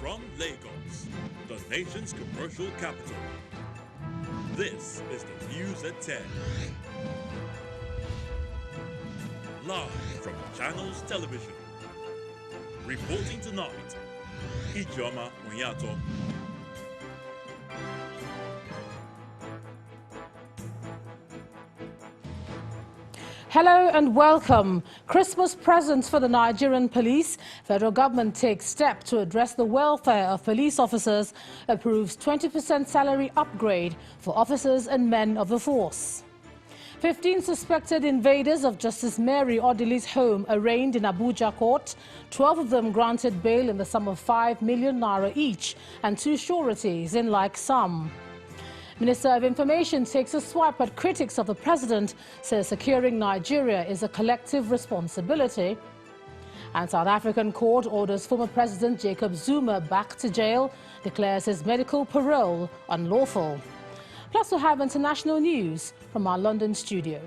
From Lagos, the nation's commercial capital, this is the News at 10. Live from Channels Television. Reporting tonight, Ijoma Onyato. Hello and welcome. Christmas presents for the Nigerian police. Federal government takes steps to address the welfare of police officers, approves 20% salary upgrade for officers and men of the force. 15 suspected invaders of Justice Mary Odili's home arraigned in Abuja court. 12 of them granted bail in the sum of 5 million naira each and 2 sureties in like sum. Minister of Information takes a swipe at critics of the president, says securing Nigeria is a collective responsibility. And South African court orders former President Jacob Zuma back to jail, declares his medical parole unlawful. Plus we have international news from our London studio.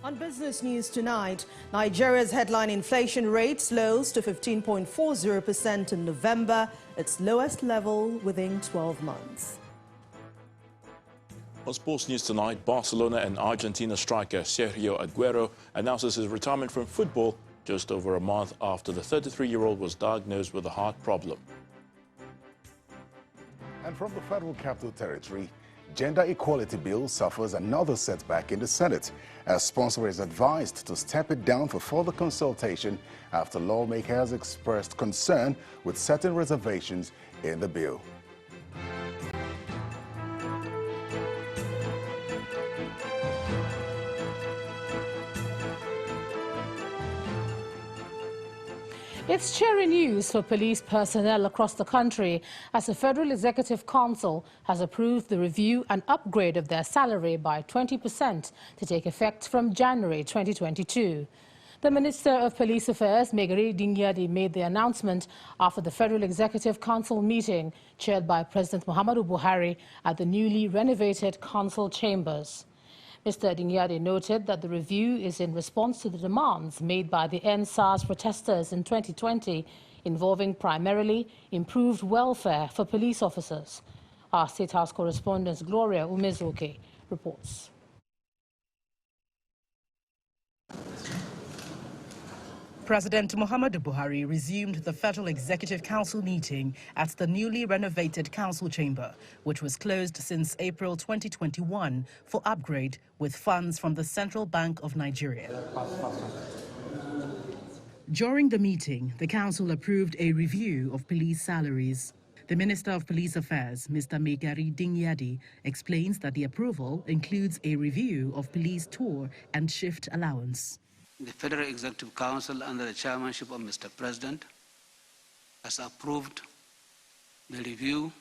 On business news tonight, Nigeria's headline inflation rate slows to 15.40% in November, its lowest level within 12 months. On sports news tonight, Barcelona and Argentina striker Sergio Aguero announces his retirement from football just over a month after the 33-year-old was diagnosed with a heart problem. And from the Federal Capital Territory, Gender Equality Bill suffers another setback in the Senate, as sponsor is advised to step it down for further consultation after lawmakers expressed concern with certain reservations in the bill. It's cheery news for police personnel across the country as the Federal Executive Council has approved the review and upgrade of their salary by 20% to take effect from January 2022. The Minister of Police Affairs, Megari Dingyadi, made the announcement after the Federal Executive Council meeting chaired by President Muhammadu Buhari at the newly renovated council chambers. Mr. Dingyadi noted that the review is in response to the demands made by the NSAS protesters in 2020, involving primarily improved welfare for police officers. Our State House correspondent Gloria Umezuke reports. President Muhammadu Buhari resumed the Federal Executive Council meeting at the newly renovated council chamber, which was closed since April 2021 for upgrade with funds from the Central Bank of Nigeria. During the meeting, the council approved a review of police salaries. The Minister of Police Affairs, Mr. Megari Dingyadi, explains that the approval includes a review of police tour and shift allowance. The Federal Executive Council, under the chairmanship of Mr. President, has approved the review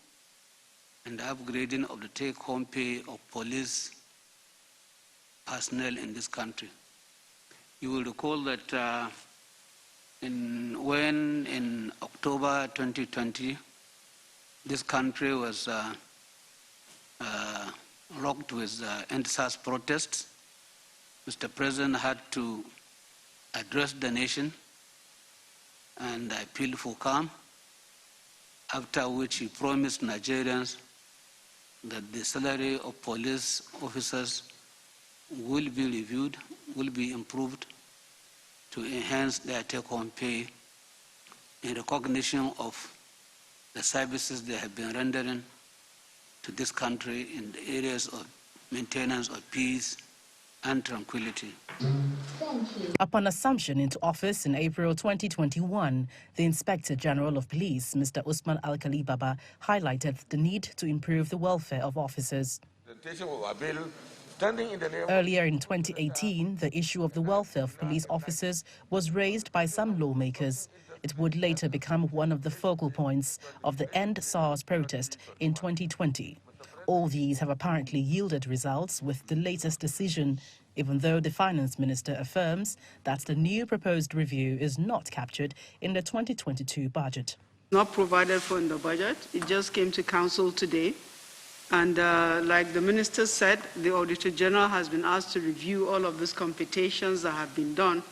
and upgrading of the take-home pay of police personnel in this country. You will recall that in October 2020, this country was rocked with NSAS protests. Mr. President had to address the nation and appeal for calm, after which he promised Nigerians that the salary of police officers will be reviewed, will be improved to enhance their take-home pay in recognition of the services they have been rendering to this country in the areas of maintenance of peace and tranquility. Upon assumption into office in April 2021, the Inspector General of Police, Mr. Usman Alkali Baba, highlighted the need to improve the welfare of officers. Earlier in 2018, the issue of the welfare of police officers was raised by some lawmakers. It would later become one of the focal points of the End SARS protest in 2020. All these have apparently yielded results with the latest decision, even though the finance minister affirms that the new proposed review is not captured in the 2022 budget. Not provided for in the budget. It just came to council today. And like the minister said, the Auditor General has been asked to review all of these computations that have been done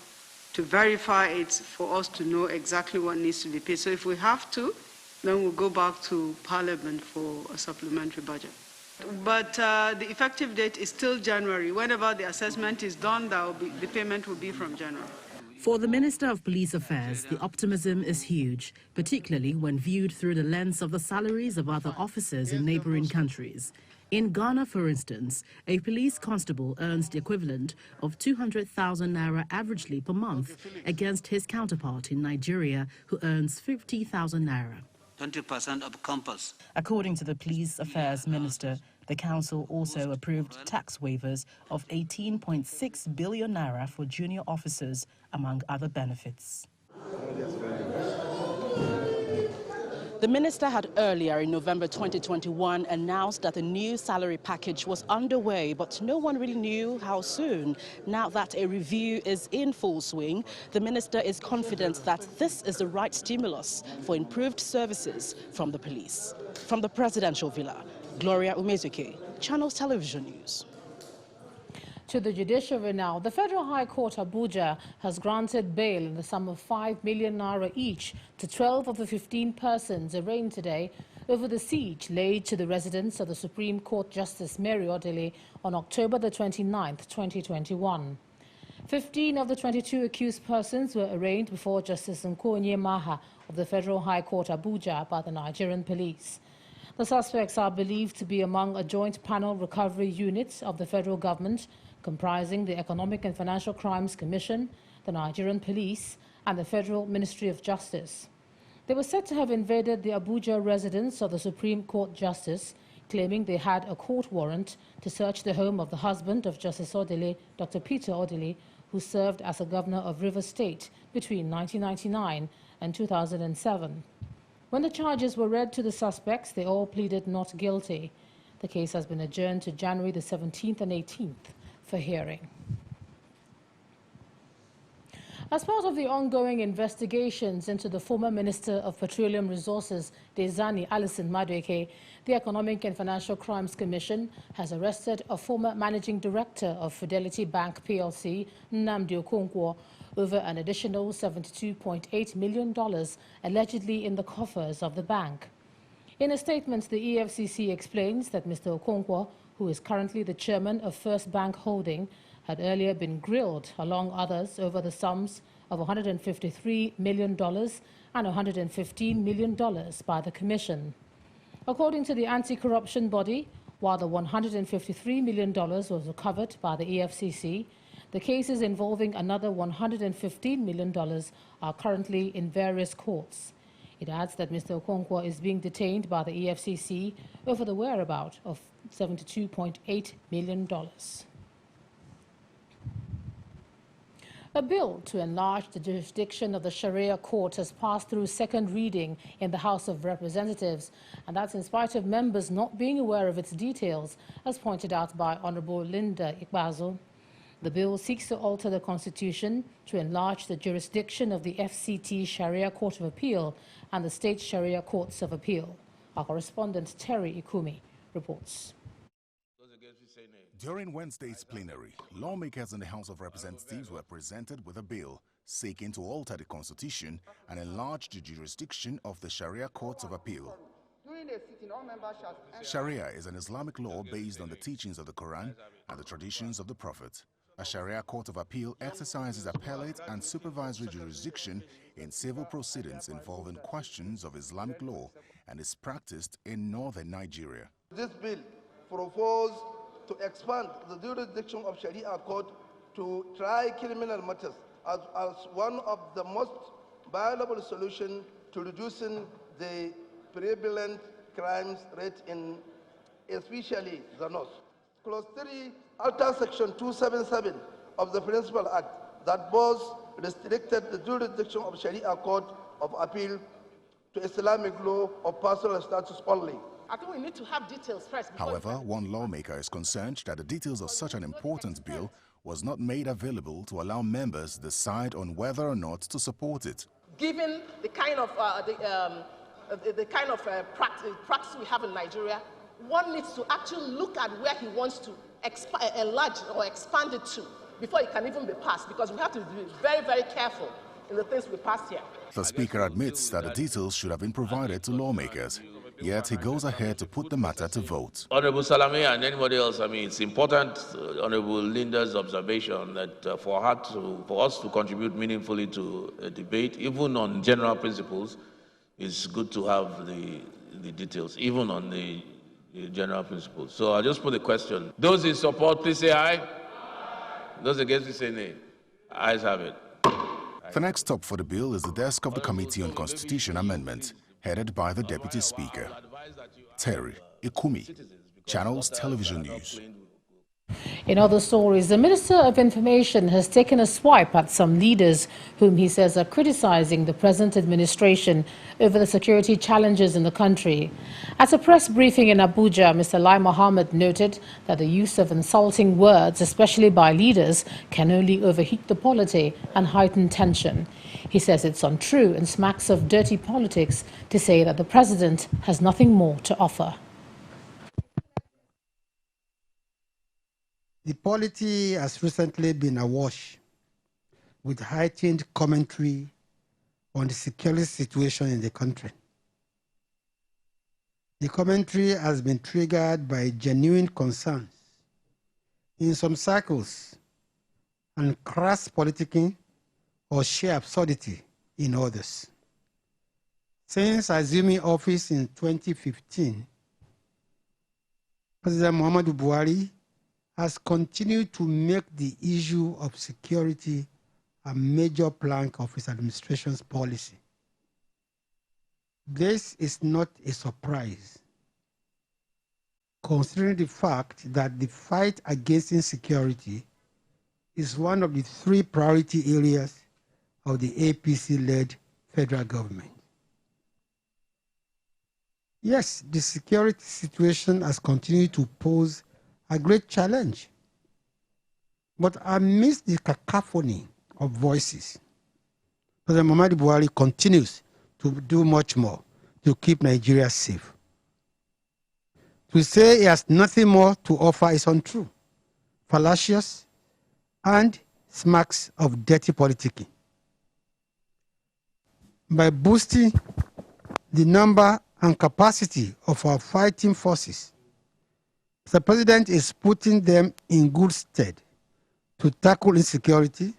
to verify it for us to know exactly what needs to be paid. So if we have to, then we'll go back to Parliament for a supplementary budget. But the effective date is still January. Whenever the assessment is done, the payment will be from January. For the Minister of Police Affairs, the optimism is huge, particularly when viewed through the lens of the salaries of other officers in neighboring countries. In Ghana, for instance, a police constable earns the equivalent of 200,000 naira averagely per month against his counterpart in Nigeria, who earns 50,000 naira. 20% of campus. According to the Police Affairs Minister, the council also approved tax waivers of 18.6 billion naira for junior officers, among other benefits. The minister had earlier in November 2021 announced that the new salary package was underway, but no one really knew how soon. Now that a review is in full swing, the minister is confident that this is the right stimulus for improved services from the police. From the presidential villa, Gloria Umezuke, Channels Television News. To the judiciary now, the Federal High Court Abuja has granted bail in the sum of 5 million naira each to 12 of the 15 persons arraigned today over the siege laid to the residence of the Supreme Court Justice Mary Odili on October the 29th, 2021. 15 of the 22 accused persons were arraigned before Justice Nkonye Maha of the Federal High Court Abuja by the Nigerian police. The suspects are believed to be among a joint panel recovery unit of the federal government, comprising the Economic and Financial Crimes Commission, the Nigerian Police, and the Federal Ministry of Justice. They were said to have invaded the Abuja residence of the Supreme Court Justice, claiming they had a court warrant to search the home of the husband of Justice Odili, Dr. Peter Odili, who served as a governor of Rivers State between 1999 and 2007. When the charges were read to the suspects, they all pleaded not guilty. The case has been adjourned to January the 17th and 18th for hearing. As part of the ongoing investigations into the former Minister of Petroleum Resources, Dezani Alison Madueke, the Economic and Financial Crimes Commission has arrested a former Managing Director of Fidelity Bank PLC, Nnamdi Okonkwo, over an additional $72.8 million allegedly in the coffers of the bank. In a statement, the EFCC explains that Mr. Okonkwo, who is currently the chairman of First Bank Holding, had earlier been grilled, along others, over the sums of $153 million and $115 million by the Commission. According to the anti-corruption body, while the $153 million was recovered by the EFCC, the cases involving another $115 million are currently in various courts. It adds that Mr. Okonkwo is being detained by the EFCC over the whereabouts of $72.8 million. A bill to enlarge the jurisdiction of the Sharia court has passed through second reading in the House of Representatives, and that's in spite of members not being aware of its details, as pointed out by Honorable Linda Ikbazo. The bill seeks to alter the Constitution to enlarge the jurisdiction of the FCT Sharia Court of Appeal and the State Sharia Courts of Appeal. Our correspondent Terry Ikumi reports. During Wednesday's plenary, lawmakers in the House of Representatives were presented with a bill seeking to alter the Constitution and enlarge the jurisdiction of the Sharia Courts of Appeal. Sharia is an Islamic law based on the teachings of the Quran and the traditions of the Prophet. A Sharia Court of Appeal exercises appellate and supervisory jurisdiction in civil proceedings involving questions of Islamic law and is practiced in northern Nigeria. This bill proposes to expand the jurisdiction of Sharia Court to try criminal matters as one of the most viable solutions to reducing the prevalent crimes rate in especially the north. Clause 3 alters Section 277 of the Principal Act that both restricted the jurisdiction of Sharia Court of Appeal to Islamic law of personal status only. I think we need to have details first. However, one lawmaker is concerned that the details of such an important bill was not made available to allow members decide on whether or not to support it. Given the kind of practice we have in Nigeria, one needs to actually look at where he wants to enlarge or expand it to. before it can even be passed, because we have to be very, very careful in the things we pass here. The Speaker admits that the details should have been provided to lawmakers, yet he goes ahead to put the matter to vote. Honorable Salame and anybody else, I mean, it's important, Honorable Linda's observation, that for us to contribute meaningfully to a debate, even on general principles, it's good to have the details, even on the general principles. So I'll just put the question. Those in support, please say aye. Those against, please say nay. Ayes have it. The next stop for the bill is the desk of the Committee on Constitution Amendment, headed by the Deputy Speaker. Terry Ikumi, Channels Television News. In other stories, the Minister of Information has taken a swipe at some leaders whom he says are criticizing the present administration over the security challenges in the country. At a press briefing in Abuja, Mr. Lai Mohammed noted that the use of insulting words, especially by leaders, can only overheat the polity and heighten tension. He says it's untrue and smacks of dirty politics to say that the president has nothing more to offer. The polity has recently been awash with heightened commentary on the security situation in the country. The commentary has been triggered by genuine concerns in some circles and crass politicking or sheer absurdity in others. Since assuming office in 2015, President Muhammadu Buhari has continued to make the issue of security a major plank of his administration's policy. This is not a surprise, considering the fact that the fight against insecurity is one of the 3 priority areas of the APC-led federal government. Yes, the security situation has continued to pose a great challenge. But amidst the cacophony of voices, President Muhammadu Buhari continues to do much more to keep Nigeria safe. To say he has nothing more to offer is untrue, fallacious, and smacks of dirty politicking. By boosting the number and capacity of our fighting forces, the President is putting them in good stead to tackle insecurity,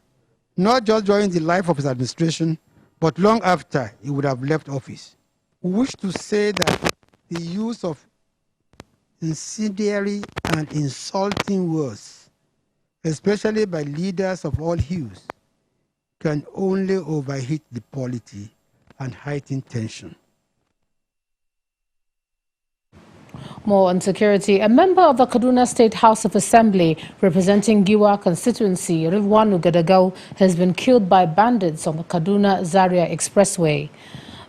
not just during the life of his administration, but long after he would have left office. We wish to say that the use of incendiary and insulting words, especially by leaders of all hues, can only overheat the polity and heighten tension. More on security. A member of the Kaduna State House of Assembly representing Giwa constituency, Rilwanu Gadagau, has been killed by bandits on the Kaduna-Zaria Expressway.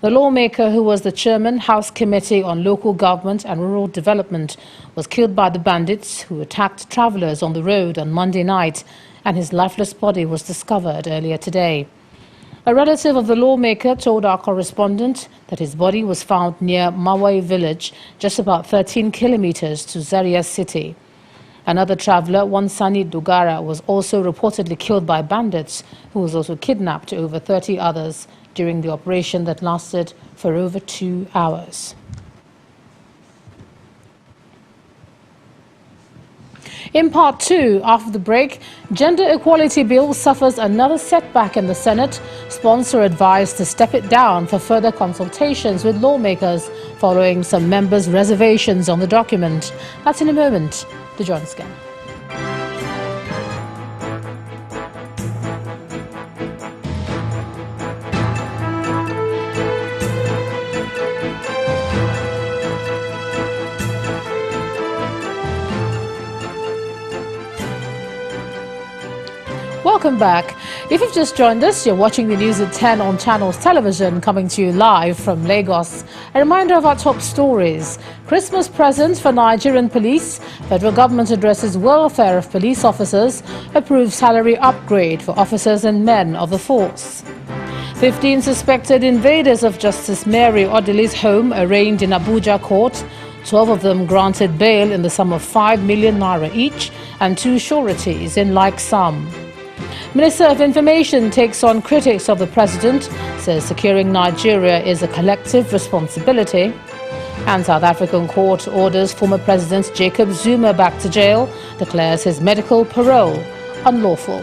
The lawmaker, who was the chairman, House Committee on Local Government and Rural Development, was killed by the bandits who attacked travelers on the road on Monday night, and his lifeless body was discovered earlier today. A relative of the lawmaker told our correspondent that his body was found near Mawai village, just about 13 kilometers to Zaria city. Another traveler, Wansani Dugara, was also reportedly killed by bandits, who was also kidnapped over 30 others during the operation that lasted for over 2 hours. In part 2, after the break, gender equality bill suffers another setback in the Senate. Sponsor advised to step it down for further consultations with lawmakers following some members' reservations on the document. That's in a moment. To join us again. Welcome back. If you've just joined us, you're watching the news at 10 on Channels Television, coming to you live from Lagos. A reminder of our top stories. Christmas presents for Nigerian police. Federal government addresses welfare of police officers. Approves salary upgrade for officers and men of the force. 15 suspected invaders of Justice Mary Odili's home arraigned in Abuja court. 12 of them granted bail in the sum of 5 million naira each and 2 sureties in like sum. Minister of Information takes on critics of the president, says securing Nigeria is a collective responsibility. And South African court orders former President Jacob Zuma back to jail, declares his medical parole unlawful.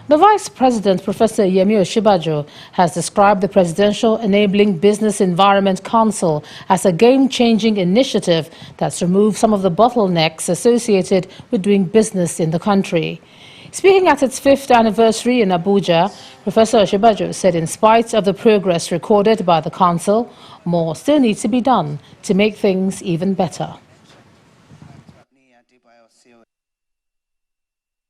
The Vice President, Professor Yemi Osinbajo, has described the Presidential Enabling Business Environment Council as a game-changing initiative that's removed some of the bottlenecks associated with doing business in the country. Speaking at its 5th anniversary in Abuja, Professor Osinbajo said in spite of the progress recorded by the Council, more still needs to be done to make things even better.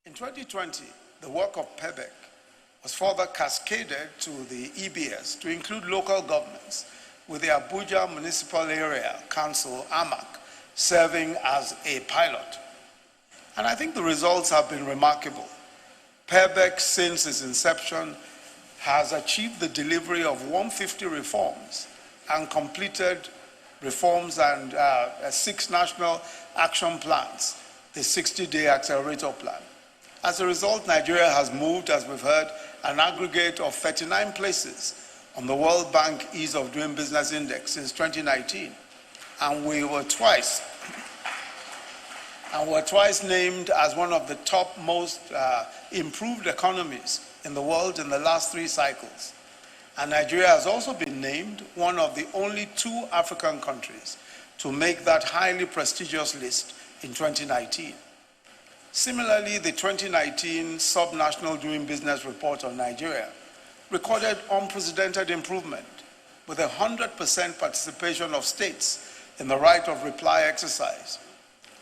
In 2020, the work of PEBEC was further cascaded to the EBS to include local governments, with the Abuja Municipal Area Council, AMAC, serving as a pilot. And I think the results have been remarkable. PEBEC, since its inception, has achieved the delivery of 150 reforms and completed reforms and 6 national action plans, the 60-day accelerator plan. As a result, Nigeria has moved, as we've heard, an aggregate of 39 places on the World Bank Ease of Doing Business Index since 2019. And we were twice named as one of the top most improved economies in the world in the last 3 cycles. And Nigeria has also been named one of the only 2 African countries to make that highly prestigious list in 2019. Similarly, the 2019 Subnational Doing Business Report on Nigeria recorded unprecedented improvement with 100% participation of states in the right of reply exercise.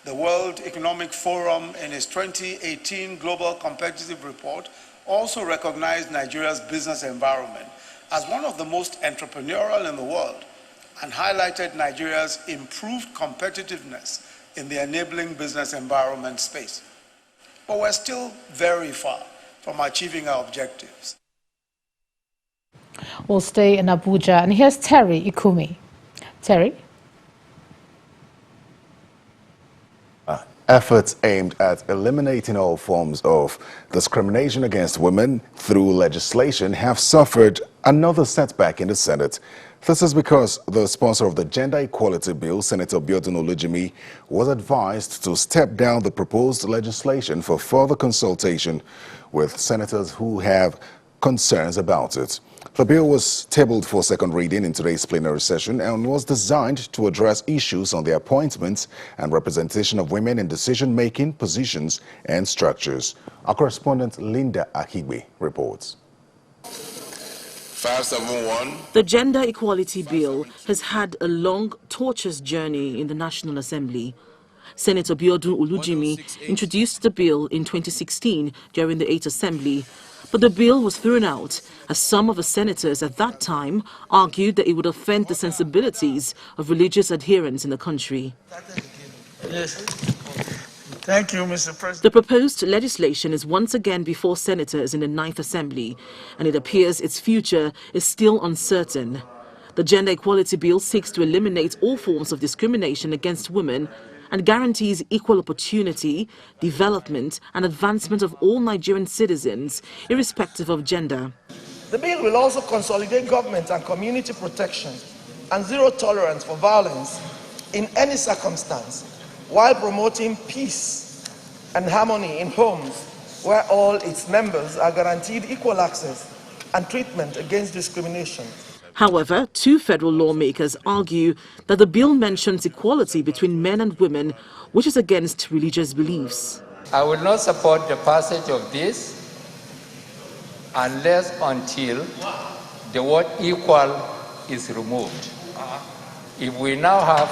The World Economic Forum, in its 2018 Global Competitive Report, also recognized Nigeria's business environment as one of the most entrepreneurial in the world and highlighted Nigeria's improved competitiveness in the enabling business environment space. But we're still very far from achieving our objectives. We'll stay in Abuja, and here's Terry Ikumi. Terry? Efforts aimed at eliminating all forms of discrimination against women through legislation have suffered another setback in the Senate. This is because the sponsor of the Gender Equality Bill, Senator Biodun Olujimi, was advised to step down the proposed legislation for further consultation with senators who have concerns about it. The bill was tabled for second reading in today's plenary session and was designed to address issues on the appointment and representation of women in decision-making positions and structures. Our correspondent Linda Akigbe reports. 571. The Gender Equality Bill has had a long, tortuous journey in the National Assembly. Senator Biodun Olujimi introduced the bill in 2016 during the 8th Assembly, but the bill was thrown out as some of the senators at that time argued that it would offend the sensibilities of religious adherents in the country. Yes. Thank you, Mr. President. The proposed legislation is once again before senators in the 9th Assembly, and it appears its future is still uncertain. The Gender Equality Bill seeks to eliminate all forms of discrimination against women and guarantees equal opportunity, development and advancement of all Nigerian citizens, irrespective of gender. The bill will also consolidate government and community protection and zero tolerance for violence in any circumstance, while promoting peace and harmony in homes where all its members are guaranteed equal access and treatment against discrimination. However, 2 federal lawmakers argue that the bill mentions equality between men and women, which is against religious beliefs. I will not support the passage of this unless until the word equal is removed. If we now have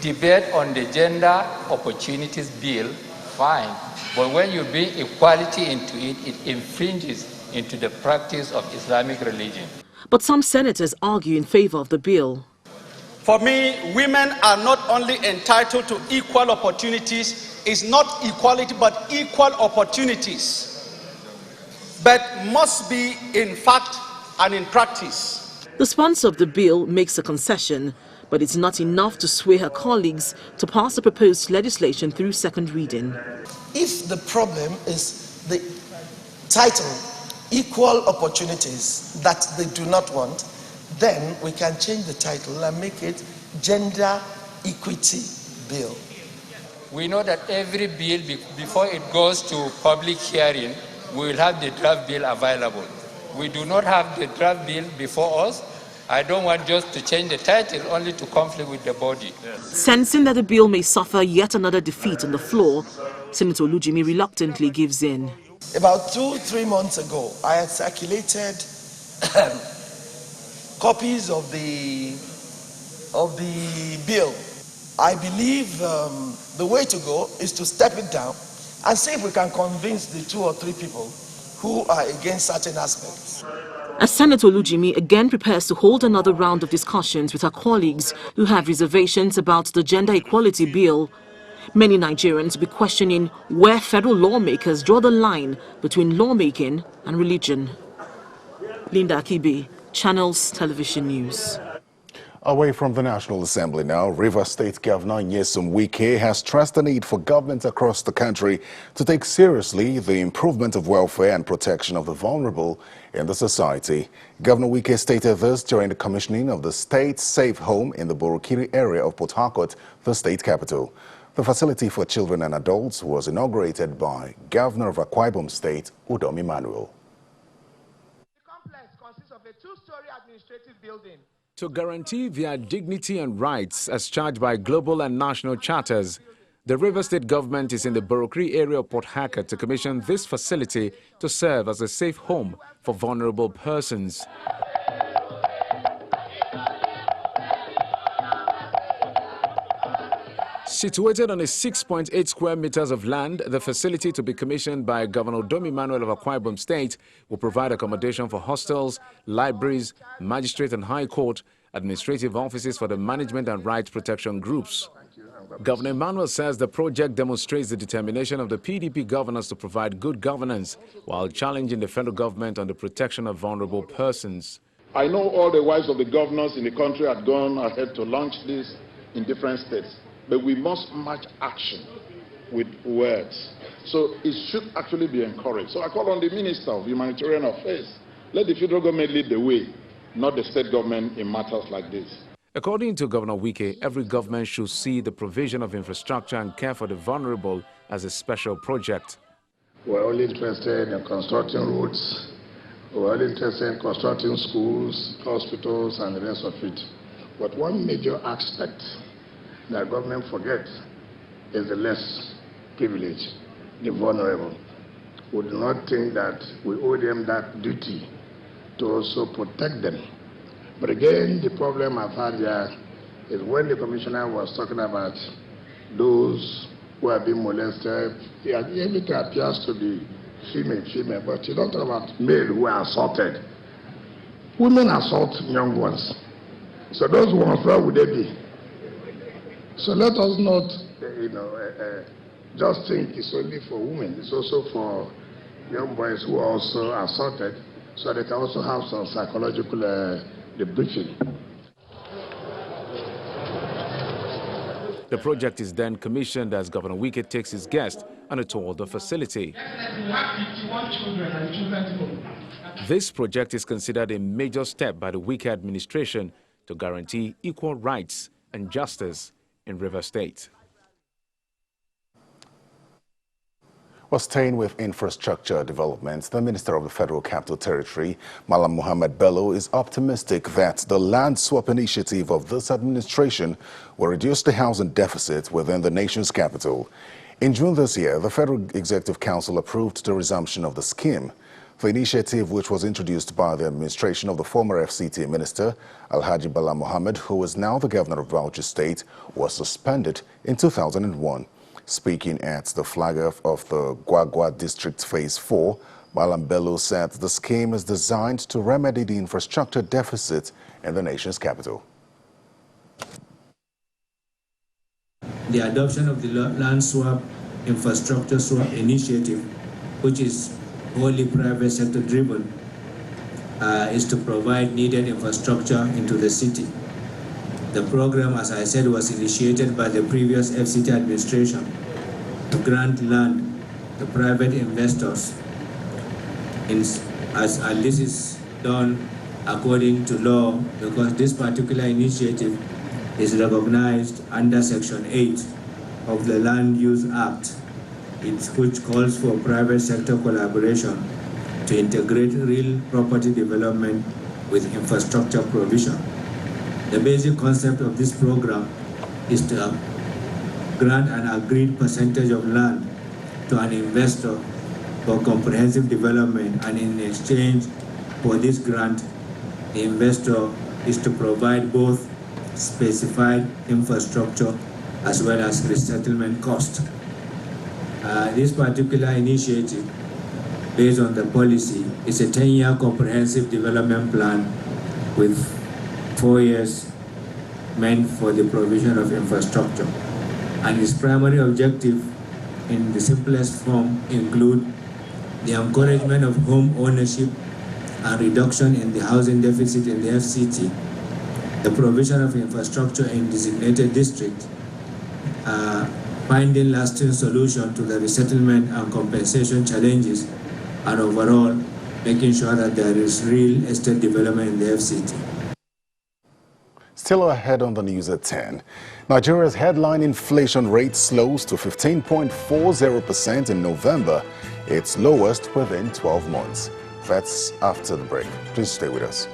debate on the Gender Opportunities Bill, fine. But when you bring equality into it, it infringes into the practice of Islamic religion. But some senators argue in favor of the bill. For me, women are not only entitled to equal opportunities, it's not equality, but equal opportunities. but must be in fact and in practice. The sponsor of the bill makes a concession, but it's not enough to sway her colleagues to pass the proposed legislation through second reading. If the problem is the title, Equal Opportunities, that they do not want, then we can change the title and make it Gender Equity Bill. We know that every bill, before it goes to public hearing, we will have the draft bill available. We do not have the draft bill before us. I don't want just to change the title only to conflict with the body. Sensing that the bill may suffer yet another defeat on the floor, Senator Olujimi reluctantly gives in. About 2-3 months ago, I had circulated copies of the bill. I believe the way to go is to step it down and see if we can convince the 2 or 3 people who are against certain aspects. As Senator Olujimi again prepares to hold another round of discussions with her colleagues who have reservations about the gender equality bill, many Nigerians will be questioning where federal lawmakers draw the line between lawmaking and religion. Linda Akibi, Channels Television News. Away from the National Assembly now, Rivers State Governor Nyesom Wike has stressed the need for governments across the country to take seriously the improvement of welfare and protection of the vulnerable in the society. Governor Wike stated this during the commissioning of the State Safe Home in the Borokiri area of Port Harcourt, the state capital. The facility for children and adults was inaugurated by Governor of Akwa Ibom State, Udom Emmanuel. The complex consists of a 2-story administrative building. To guarantee their dignity and rights as charged by global and national charters, the Rivers State government is in the Borokiri area of Port Harcourt to commission this facility to serve as a safe home for vulnerable persons. Situated on a 6.8 square meters of land, the facility to be commissioned by Governor Udom Emmanuel of Akwa Ibom State will provide accommodation for hostels, libraries, magistrate and high court, administrative offices for the management and rights protection groups. Governor Emmanuel says the project demonstrates the determination of the PDP governors to provide good governance while challenging the federal government on the protection of vulnerable persons. I know all the wives of the governors in the country had gone ahead to launch this in different states. But we must match action with words. So it should actually be encouraged. So I call on the Minister of Humanitarian Affairs. Let the federal government lead the way, not the state government in matters like this. According to Governor Wike, every government should see the provision of infrastructure and care for the vulnerable as a special project. We're only interested in constructing roads. We're only interested in constructing schools, hospitals, and the rest of it. But one major aspect that government forgets is the less privileged, the vulnerable. We do not think that we owe them that duty to also protect them. But again, the problem I've had here is when the commissioner was talking about those who have been molested, everything appears to be female, but you don't talk about male who are assaulted. Women assault young ones. So those ones, where would they be? So let us not, just think it's only for women. It's also for young boys who are also assaulted, so they can also have some psychological debriefing. The project is then commissioned as Governor Wike takes his guest on a tour of the facility. This project is considered a major step by the Wike administration to guarantee equal rights and justice in Rivers State. Well, staying with infrastructure developments, the Minister of the Federal Capital Territory, Malam Mohammed Bello, is optimistic that the land swap initiative of this administration will reduce the housing deficit within the nation's capital. In June this year, the Federal Executive Council approved the resumption of the scheme. The initiative, which was introduced by the administration of the former FCT Minister, Alhaji Bala Mohammed, who is now the Governor of Abuja State, was suspended in 2001. Speaking at the flag-off of the Gwagwa District Phase 4, Malam Bello said the scheme is designed to remedy the infrastructure deficit in the nation's capital. The adoption of the land swap infrastructure swap initiative, which is wholly private sector driven, is to provide needed infrastructure into the city. The program, as I said, was initiated by the previous FCT administration to grant land to private investors, and this is done according to law, because this particular initiative is recognized under Section 8 of the Land Use Act, which calls for private sector collaboration to integrate real property development with infrastructure provision. The basic concept of this program is to grant an agreed percentage of land to an investor for comprehensive development, and in exchange for this grant, the investor is to provide both specified infrastructure as well as resettlement cost. This particular initiative, based on the policy, is a 10-year comprehensive development plan with 4 years meant for the provision of infrastructure. And its primary objective in the simplest form include the encouragement of home ownership and reduction in the housing deficit in the FCT, the provision of infrastructure in designated districts, finding lasting solution to the resettlement and compensation challenges, and overall making sure that there is real estate development in the FCT. Still ahead on the news at 10. Nigeria's headline inflation rate slows to 15.40% in November, its lowest within 12 months. That's after the break. Please stay with us.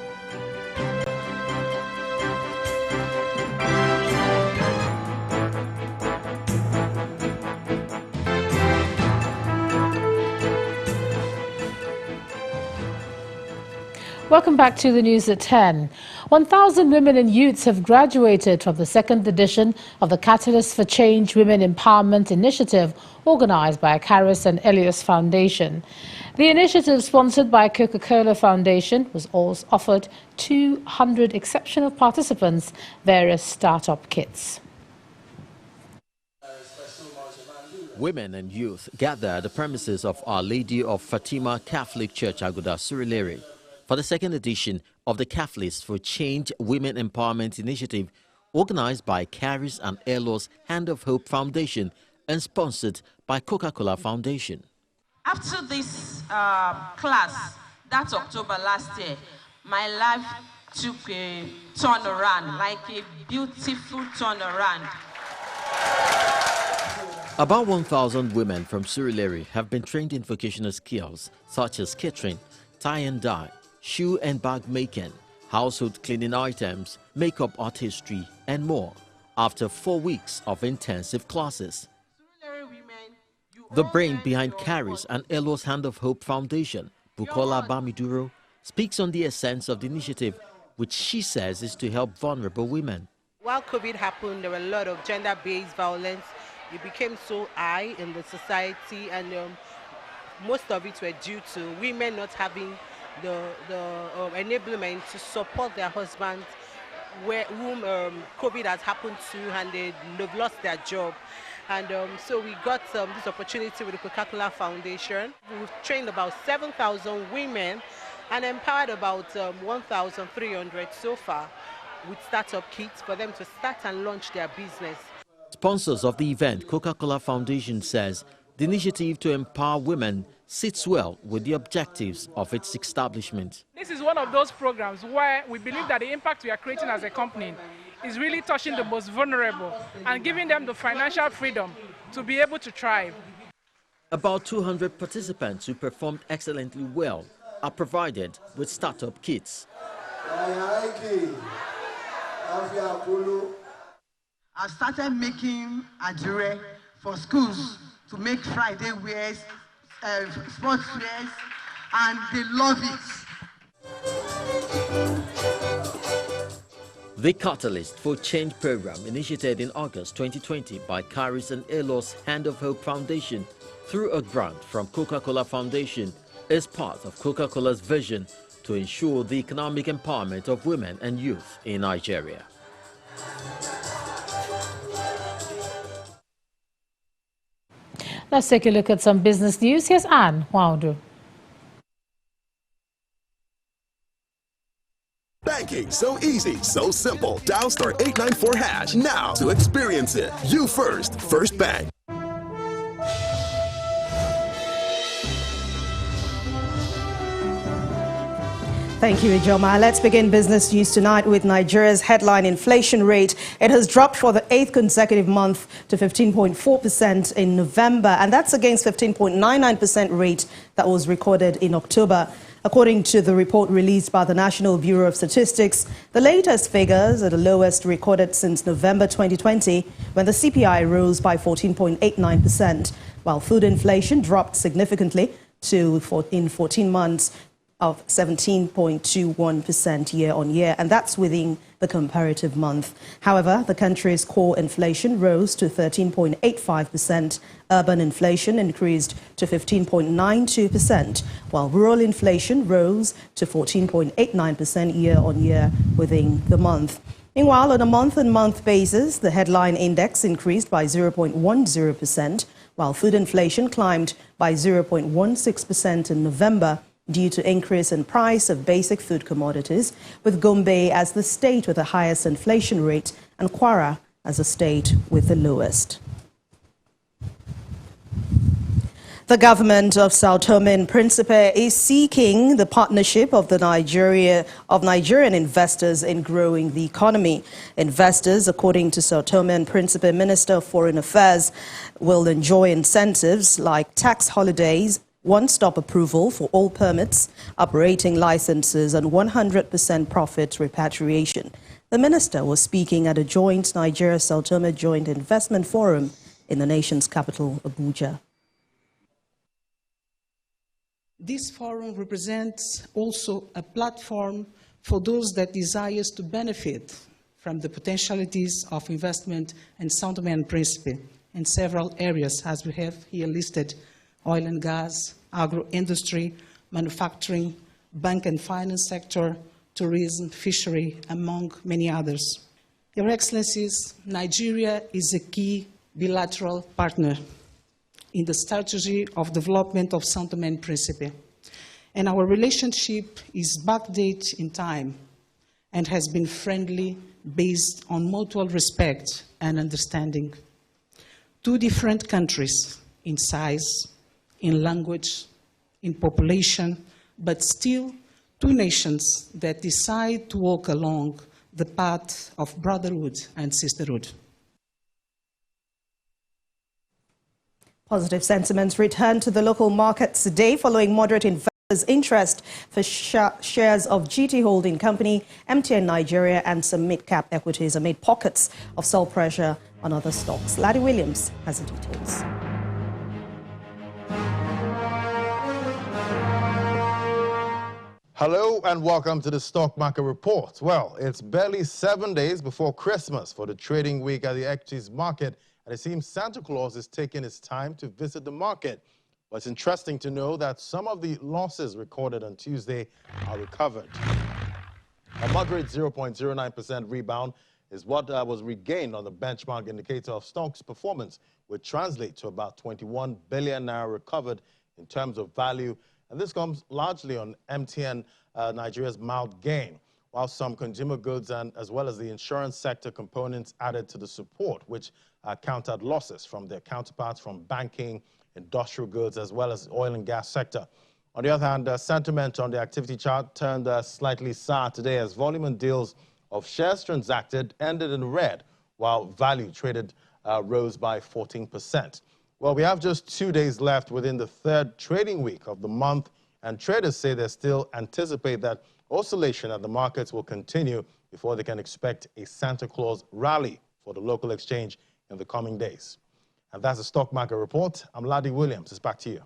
Welcome back to the news at 10. 1,000 women and youths have graduated from the second edition of the Catalyst for Change Women Empowerment Initiative, organized by Caris and Elias Foundation. The initiative, sponsored by Coca-Cola Foundation, was also offered 200 exceptional participants various startup kits. Women and youth gather at the premises of Our Lady of Fatima Catholic Church, Abuja, Surulere, for the second edition of the Catalyst for Change Women Empowerment Initiative, organized by Caris and Elias Hand of Hope Foundation and sponsored by Coca-Cola Foundation. After this class, that October last year, my life took a turnaround, like a beautiful turnaround. About 1,000 women from Surulere have been trained in vocational skills such as catering, tie and dye, shoe and bag making, household cleaning items, makeup artistry, and more, after 4 weeks of intensive classes. The brain behind Caris and Elias Hand of Hope Foundation, Bukola Bamiduro, speaks on the essence of the initiative, which she says is to help vulnerable women. While COVID happened, there were a lot of gender-based violence. It became so high in the society, and most of it were due to women not having the enablement to support their husbands, whom COVID has happened to, and they've lost their job. And so we got this opportunity with the Coca-Cola Foundation. We've trained about 7,000 women and empowered about 1,300 so far with startup kits for them to start and launch their business. Sponsors of the event, Coca-Cola Foundation, says the initiative to empower women sits well with the objectives of its establishment. This is one of those programs where we believe that the impact we are creating as a company is really touching the most vulnerable and giving them the financial freedom to be able to thrive. About 200 participants who performed excellently well are provided with startup kits. I started making adire for schools to make Friday wears, sports wears, and they love it. The Catalyst for Change program, initiated in August 2020 by Caris and Elias Hand of Hope Foundation through a grant from Coca-Cola Foundation, is part of Coca-Cola's vision to ensure the economic empowerment of women and youth in Nigeria. Let's take a look at some business news. Here's Anne Waudu. So easy, so simple. Dial *894# now to experience it. You first, First Bank. Thank you, Ijoma. Let's begin business news tonight with Nigeria's headline inflation rate. It has dropped for the 8th consecutive month to 15.4% in November, and that's against 15.99% rate that was recorded in October. According to the report released by the National Bureau of Statistics, the latest figures are the lowest recorded since November 2020, when the CPI rose by 14.89%, while food inflation dropped significantly in 14 months of 17.21% year-on-year, and that's within the comparative month. However, the country's core inflation rose to 13.85%, urban inflation increased to 15.92%, while rural inflation rose to 14.89% year-on-year within the month. Meanwhile, on a month-on-month basis, the headline index increased by 0.10%, while food inflation climbed by 0.16% in November, due to increase in price of basic food commodities, with Gombe as the state with the highest inflation rate and Kwara as the state with the lowest. The government of Sao Tome and Principe is seeking the partnership of Nigerian investors in growing the economy. Investors, according to Sao Tome and Principe Minister of Foreign Affairs, will enjoy incentives like tax holidays, one-stop approval for all permits, operating licenses, and 100% profit repatriation. The minister was speaking at a joint Nigeria-Sao Tome Joint Investment Forum in the nation's capital, Abuja. This forum represents also a platform for those that desire to benefit from the potentialities of investment in Sao Tome and Principe in several areas, as we have here listed: oil and gas, agro-industry, manufacturing, bank and finance sector, tourism, fishery, among many others. Your Excellencies, Nigeria is a key bilateral partner in the strategy of development of Sao Tome and Principe, and our relationship is backdated in time and has been friendly, based on mutual respect and understanding. Two different countries in size, in language, in population, but still two nations that decide to walk along the path of brotherhood and sisterhood. Positive sentiments returned to the local markets today following moderate investors' interest for shares of GT Holding Company, MTN Nigeria, and some mid-cap equities amid pockets of sell pressure on other stocks. Laddie Williams has the details. Hello and welcome to the Stock Market Report. Well, it's barely 7 days before Christmas for the trading week at the equities market, and it seems Santa Claus is taking his time to visit the market. But it's interesting to know that some of the losses recorded on Tuesday are recovered. A moderate 0.09% rebound is what was regained on the benchmark indicator of stocks performance, which translates to about 21 billion naira recovered in terms of value. And this comes largely on MTN Nigeria's mild gain, while some consumer goods and as well as the insurance sector components added to the support, which countered losses from their counterparts from banking, industrial goods, as well as the oil and gas sector. On the other hand, sentiment on the activity chart turned slightly sour today as volume and deals of shares transacted ended in red, while value traded rose by 14%. Well, we have just 2 days left within the third trading week of the month, and traders say they still anticipate that oscillation at the markets will continue before they can expect a Santa Claus rally for the local exchange in the coming days. And that's the Stock Market Report. I'm Laddie Williams. It's back to you.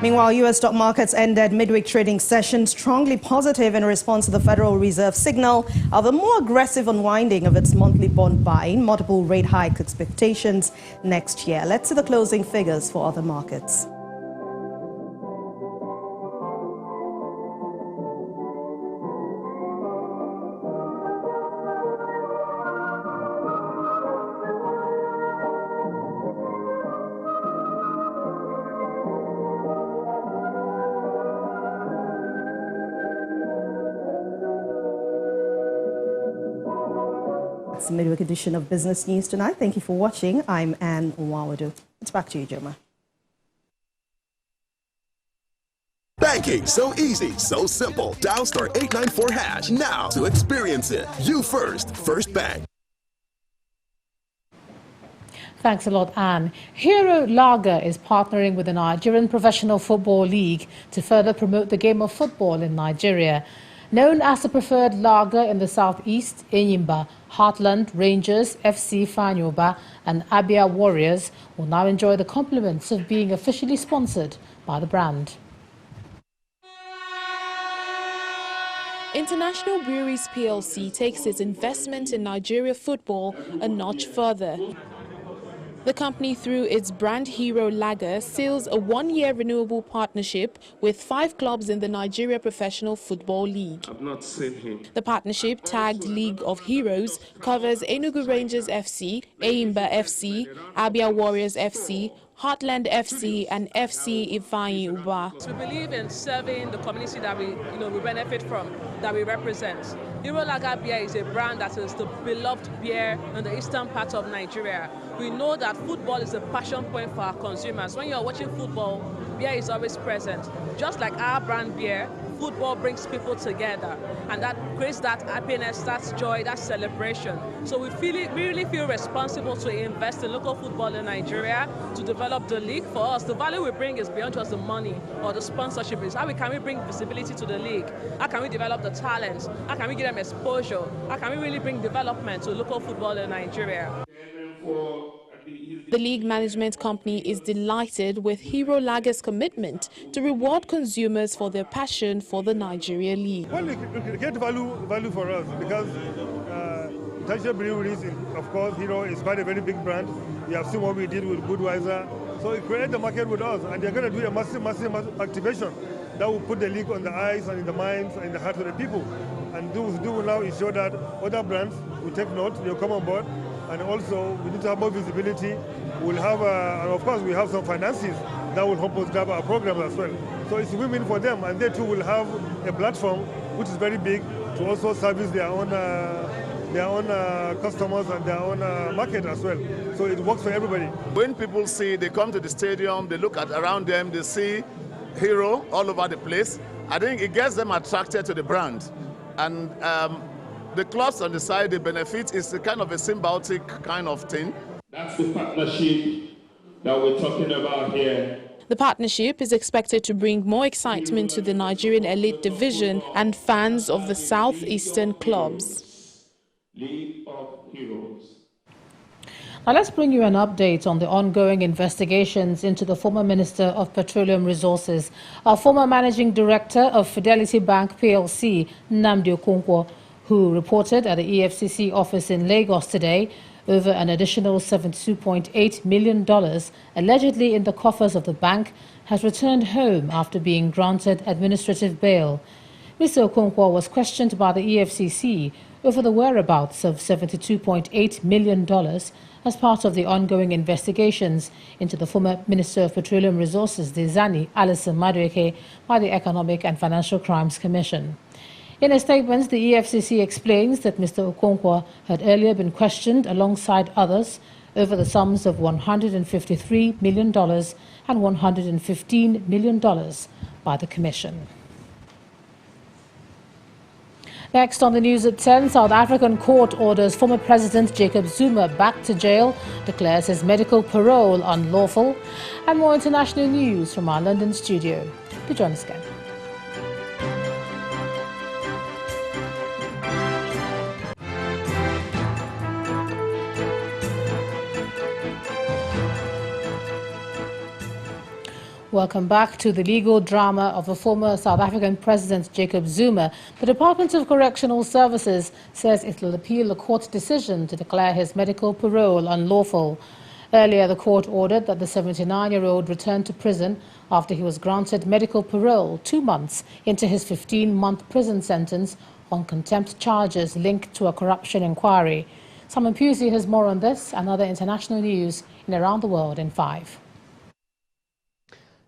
Meanwhile, U.S. stock markets ended midweek trading session strongly positive in response to the Federal Reserve signal of a more aggressive unwinding of its monthly bond buying, multiple rate hike expectations next year. Let's see the closing figures for other markets. It's the midweek edition of Business News tonight. Thank you for watching. I'm Anne Nwawadu. It's back to you, Joma. Banking so easy, so simple. Dial star 894 hash now to experience it. You first, First Bank. Thanks a lot, Anne. Hero Lager is partnering with the Nigerian Professional Football League to further promote the game of football in Nigeria. Known as the preferred lager in the southeast, Enyimba, Heartland, Rangers, FC Fanyoba and Abia Warriors will now enjoy the compliments of being officially sponsored by the brand. International Breweries PLC takes its investment in Nigeria football a notch further. The company, through its brand Hero Lager, seals a one-year renewable partnership with 5 clubs in the Nigeria Professional Football League. I've not seen him. The partnership, tagged League of Heroes, covers Enugu Rangers FC, Enyimba FC, Abia Warriors FC, Heartland FC and FC Ifeanyi Uba. We believe in serving the community that we benefit from, that we represent. Hero Lager beer is a brand that is the beloved beer in the eastern part of Nigeria. We know that football is a passion point for our consumers. When you're watching football, beer is always present. Just like our brand beer, football brings people together, and that creates that happiness, that joy, that celebration. So we really feel responsible to invest in local football in Nigeria, to develop the league. For us, the value we bring is beyond just the money or the sponsorship. Is how can we bring visibility to the league? How can we develop the talents? How can we give them exposure? How can we really bring development to local football in Nigeria? The league management company is delighted with Hero Lager's commitment to reward consumers for their passion for the Nigeria League. Well, it creates value for us because International Breweries, of course, Hero is quite a very big brand. You have seen what we did with Budweiser. So it created the market with us, and they're going to do a massive activation that will put the league on the eyes and in the minds and in the hearts of the people. And do will now ensure that other brands will take note, they'll come on board. And also, we need to have more visibility. We'll have, and of course, we have some finances that will help us grab our programs as well. So it's win-win for them, and they too will have a platform which is very big to also service their own customers and their own market as well. So it works for everybody. When people see, they come to the stadium, they look at around them, they see Hero all over the place. I think it gets them attracted to the brand, and the clubs on the side, the benefit is a kind of a symbiotic kind of thing. That's the partnership that we're talking about here. The partnership is expected to bring more excitement to the Nigerian elite division and fans of the southeastern clubs. League of Heroes. Now let's bring you an update on the ongoing investigations into the former Minister of Petroleum Resources, our former Managing Director of Fidelity Bank PLC, Nnamdi Okonkwo, who reported at the EFCC office in Lagos today over an additional $72.8 million allegedly in the coffers of the bank, has returned home after being granted administrative bail. Mr. Okonkwo was questioned by the EFCC over the whereabouts of $72.8 million as part of the ongoing investigations into the former Minister of Petroleum Resources, Diezani Alison Madueke, by the Economic and Financial Crimes Commission. In a statement, the EFCC explains that Mr. Okonkwo had earlier been questioned alongside others over the sums of $153 million and $115 million by the Commission. Next on the news at 10, South African court orders former President Jacob Zuma back to jail, declares his medical parole unlawful, and more international news from our London studio. To join us again. Welcome back to the legal drama of the former South African President Jacob Zuma. The Department of Correctional Services says it will appeal the court's decision to declare his medical parole unlawful. Earlier, the court ordered that the 79-year-old return to prison after he was granted medical parole 2 months into his 15-month prison sentence on contempt charges linked to a corruption inquiry. Simon Pusey has more on this and other international news in Around the World in 5.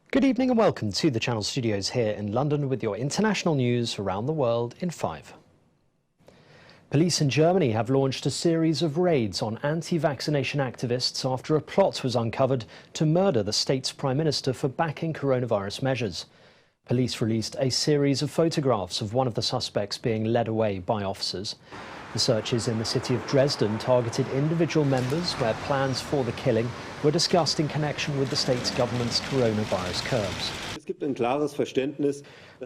Good evening and welcome to the Channel Studios here in London with your international news around the world in 5. Police in Germany have launched a series of raids on anti-vaccination activists after a plot was uncovered to murder the state's prime minister for backing coronavirus measures. Police released a series of photographs of one of the suspects being led away by officers. The searches in the city of Dresden targeted individual members where plans for the killing were discussed in connection with the state's government's coronavirus curbs.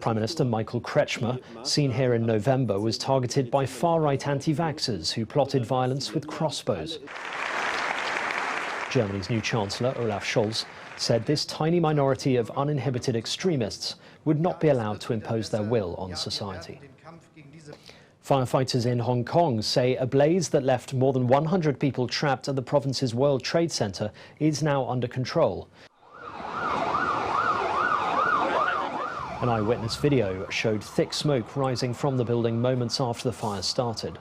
Prime Minister Michael Kretschmer, seen here in November, was targeted by far-right anti-vaxxers who plotted violence with crossbows. Germany's new Chancellor, Olaf Scholz, said this tiny minority of uninhibited extremists would not be allowed to impose their will on society. Firefighters in Hong Kong say a blaze that left more than 100 people trapped at the province's World Trade Center is now under control. An eyewitness video showed thick smoke rising from the building moments after the fire started.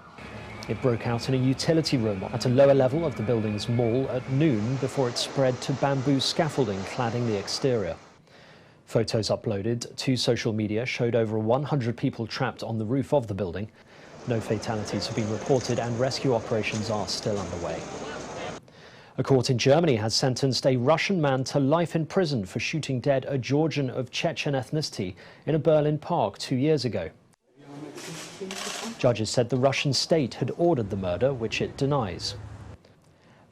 It broke out in a utility room at a lower level of the building's mall at noon before it spread to bamboo scaffolding cladding the exterior. Photos uploaded to social media showed over 100 people trapped on the roof of the building. No fatalities have been reported and rescue operations are still underway. A court in Germany has sentenced a Russian man to life in prison for shooting dead a Georgian of Chechen ethnicity in a Berlin park 2 years ago. Judges said the Russian state had ordered the murder, which it denies.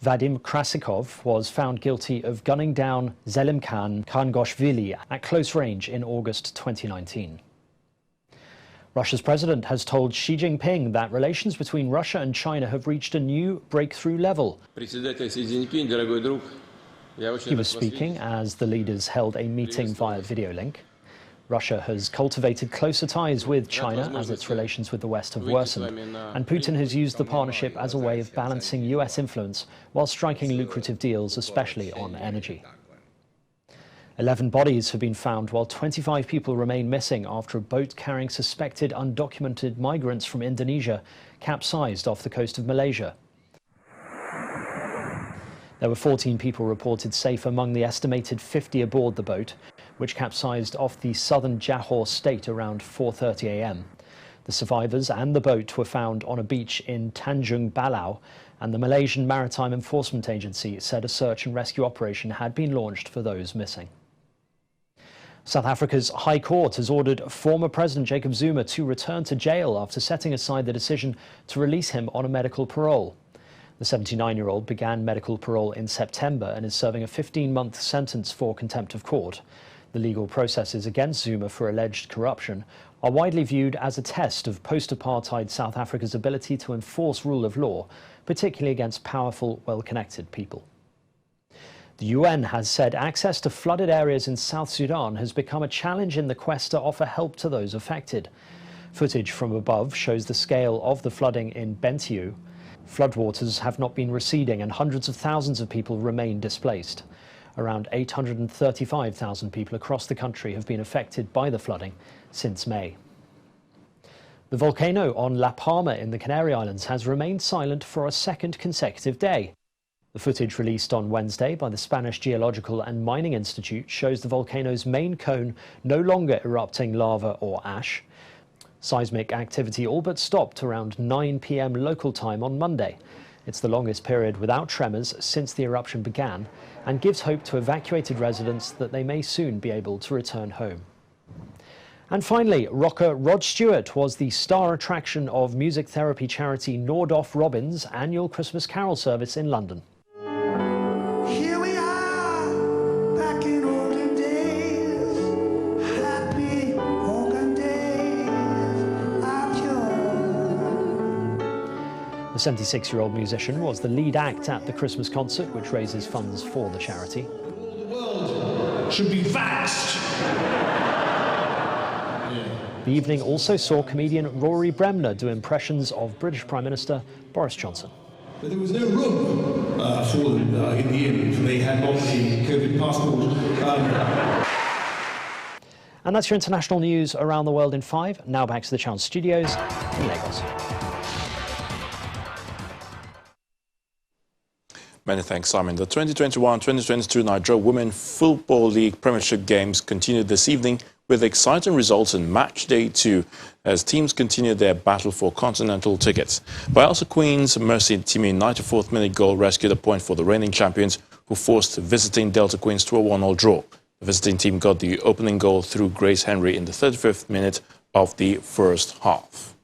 Vadim Krasikov was found guilty of gunning down Zelimkhan Khangoshvili at close range in August 2019. Russia's president has told Xi Jinping that relations between Russia and China have reached a new breakthrough level. He was speaking as the leaders held a meeting via video link. Russia has cultivated closer ties with China as its relations with the West have worsened, and Putin has used the partnership as a way of balancing US influence while striking lucrative deals, especially on energy. 11 bodies have been found while 25 people remain missing after a boat carrying suspected undocumented migrants from Indonesia capsized off the coast of Malaysia. There were 14 people reported safe among the estimated 50 aboard the boat, which capsized off the southern Johor state around 4:30 a.m. The survivors and the boat were found on a beach in Tanjung Balau, and the Malaysian Maritime Enforcement Agency said a search and rescue operation had been launched for those missing. South Africa's High Court has ordered former President Jacob Zuma to return to jail after setting aside the decision to release him on a medical parole. The 79-year-old began medical parole in September and is serving a 15-month sentence for contempt of court. The legal processes against Zuma for alleged corruption are widely viewed as a test of post-apartheid South Africa's ability to enforce rule of law, particularly against powerful, well-connected people. The UN has said access to flooded areas in South Sudan has become a challenge in the quest to offer help to those affected. Footage from above shows the scale of the flooding in Bentiu. Floodwaters have not been receding and hundreds of thousands of people remain displaced. Around 835,000 people across the country have been affected by the flooding since May. The volcano on La Palma in the Canary Islands has remained silent for a second consecutive day. The footage released on Wednesday by the Spanish Geological and Mining Institute shows the volcano's main cone no longer erupting lava or ash. Seismic activity all but stopped around 9 p.m. local time on Monday. It's the longest period without tremors since the eruption began and gives hope to evacuated residents that they may soon be able to return home. And finally, rocker Rod Stewart was the star attraction of music therapy charity Nordoff Robbins' annual Christmas carol service in London. Here we are, back in olden days, happy olden days of yore. The 76-year-old musician was the lead act at the Christmas concert, which raises funds for the charity. The world should be vaxxed. The evening also saw comedian Rory Bremner do impressions of British Prime Minister Boris Johnson. But there was no room for them in the inn, for they had not the COVID passport. And that's your international news around the world in 5. Now back to the Chance Studios in Lagos. Many thanks, Simon. The 2021-2022 Nigeria Women Football League Premiership games continued this evening with exciting results in match day 2 as teams continue their battle for continental tickets. Bayelsa Queens' Mercy Timi 94th minute goal rescued a point for the reigning champions, who forced visiting Delta Queens to a 1-1 draw. The visiting team got the opening goal through Grace Henry in the 35th minute of the first half.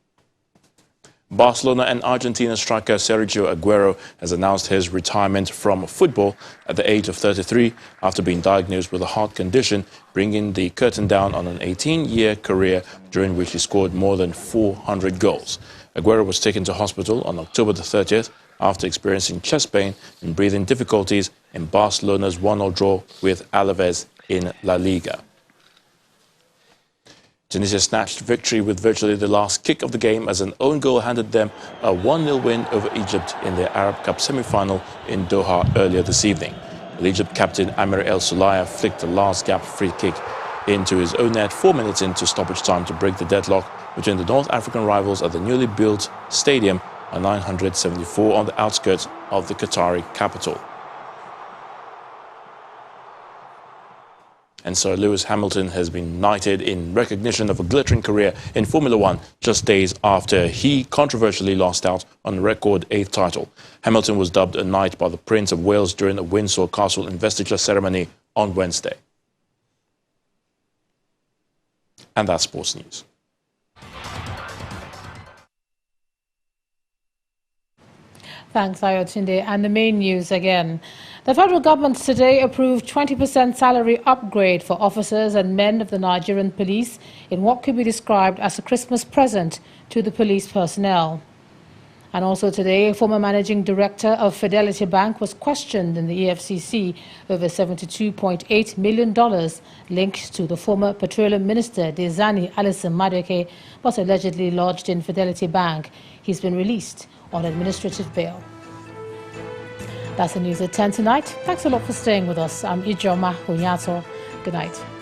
Barcelona and Argentina striker Sergio Aguero has announced his retirement from football at the age of 33 after being diagnosed with a heart condition, bringing the curtain down on an 18-year career during which he scored more than 400 goals. Aguero was taken to hospital on October the 30th after experiencing chest pain and breathing difficulties in Barcelona's 1-0 draw with Alaves in La Liga. Tunisia snatched victory with virtually the last kick of the game as an own goal handed them a 1-0 win over Egypt in the Arab Cup semi-final in Doha earlier this evening. The Egypt captain Amir El Soulaya flicked the last gap free kick into his own net 4 minutes into stoppage time to break the deadlock between the North African rivals at the newly built stadium at 974 on the outskirts of the Qatari capital. And Sir Lewis Hamilton has been knighted in recognition of a glittering career in Formula One just days after he controversially lost out on a record 8th title. Hamilton was dubbed a knight by the Prince of Wales during a Windsor Castle investiture ceremony on Wednesday. And that's sports news. Thanks, Ayotunde. And the main news again. The federal government today approved 20% salary upgrade for officers and men of the Nigerian police in what could be described as a Christmas present to the police personnel. And also today, a former managing director of Fidelity Bank was questioned in the EFCC over $72.8 million linked to the former petroleum minister Dezani Alison Madueke was allegedly lodged in Fidelity Bank. He's been released on administrative bail. That's the news at 10 tonight. Thanks a lot for staying with us. I'm Ijoma Hunyato. Good night.